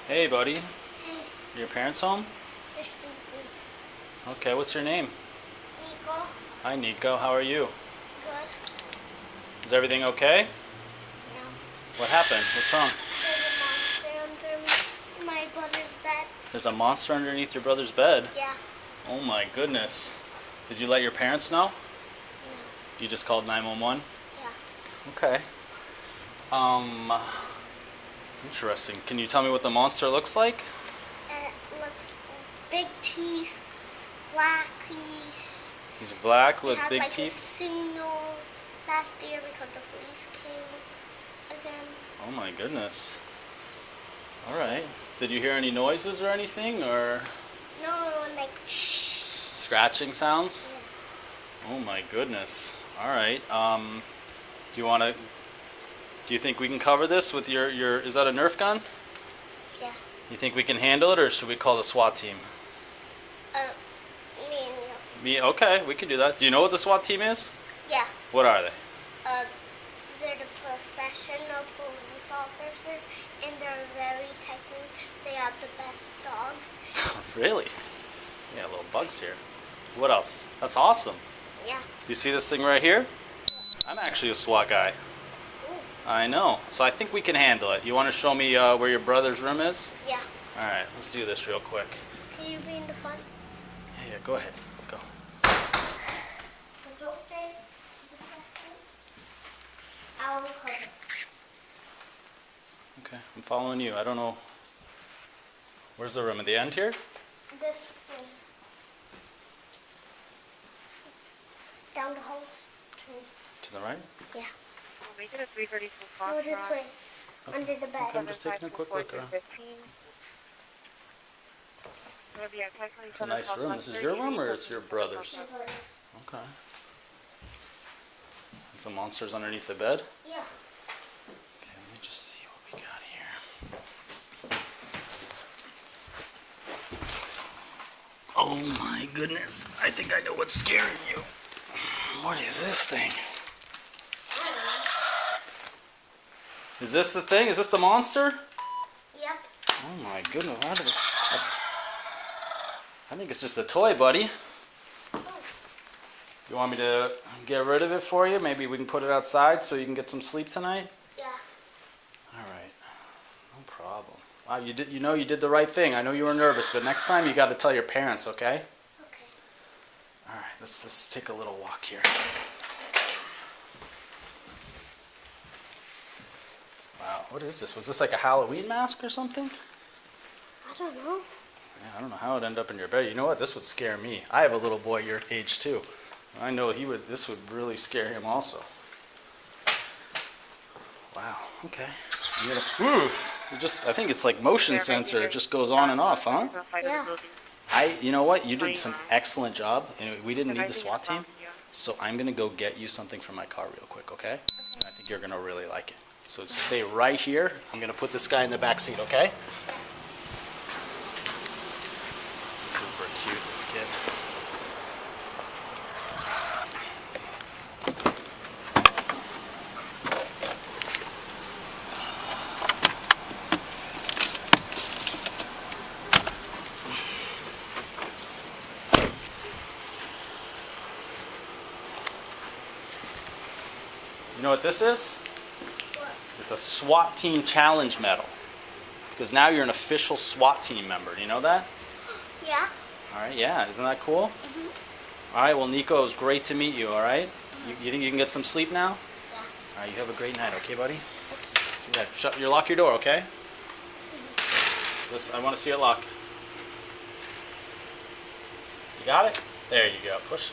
Hey, buddy. Hey. Are your parents home? They're sleeping. Okay, what's your name? Nico. Hi, Nico. How are you? Good. Is everything okay? No. What happened? What's wrong? There's a monster under my brother's bed. There's a monster underneath your brother's bed? Yeah. Oh my goodness. Did you let your parents know? No. You just called 911? Yeah. Okay. Interesting. Can you tell me what the monster looks like? It looks big teeth, black teeth. He's black with It had big like teeth? a signal last year because the police came again. Oh my goodness. Alright. Did you hear any noises or anything, or No, like scratching sounds? Yeah. Oh my goodness. Alright. Do you think we can cover this with your is that a Nerf gun? Yeah. You think we can handle it, or should we call the SWAT team? Me and you. Me? Okay, we can do that. Do you know what the SWAT team is? Yeah. What are they? They're the professional police officers, and they're very technical. They have the best dogs. Really? Yeah, little bugs here. What else? That's awesome. Yeah. You see this thing right here? I'm actually a SWAT guy. Ooh. I know. So I think we can handle it. You want to show me where your brother's room is? Yeah. Alright, let's do this real quick. Can you be in the front? Yeah, go ahead. Go. So go straight. I'll cover. Okay, I'm following you. I don't know. Where's the room? At the end here? This way. Down the hall. To the right? Yeah. Make it a 332 Go this way. Okay. Under the bed. Okay, I'm just taking a quick look around. It's a nice room. This is your room, or is your brother's? Okay. And some monsters underneath the bed? Yeah. Okay, let me just see what we got here. Oh my goodness. I think I know what's scaring you. What is this thing? Is this the thing? Is this the monster? Yep. Oh my goodness. I think it's just a toy, buddy. You want me to get rid of it for you? Maybe we can put it outside so you can get some sleep tonight? Yeah. Alright. No problem. Wow, you did the right thing. I know you were nervous, but next time you got to tell your parents, okay? Okay. Alright, let's take a little walk here. Wow, what is this? Was this like a Halloween mask or something? I don't know. Yeah, I don't know how it ended up in your bed. You know what? This would scare me. I have a little boy your age too. I know this would really scare him also. Wow, okay. I think it's like motion sensor. It just goes on and off, huh? Yeah. You know what? You did some excellent job. And we didn't need the SWAT team. So I'm going to go get you something from my car real quick, okay? I think you're going to really like it. So stay right here. I'm going to put this guy in the back seat, okay? Super cute, this kid. You know what this is? What? It's a SWAT Team Challenge Medal. Because now you're an official SWAT team member. Do you know that? Yeah. All right, yeah. Isn't that cool? All right, well, Nico, it was great to meet you, all right? You think you can get some sleep now? Yeah. All right, you have a great night, okay, buddy? See that? Lock your door, okay? Listen, I want to see it lock. You got it? There you go. Push.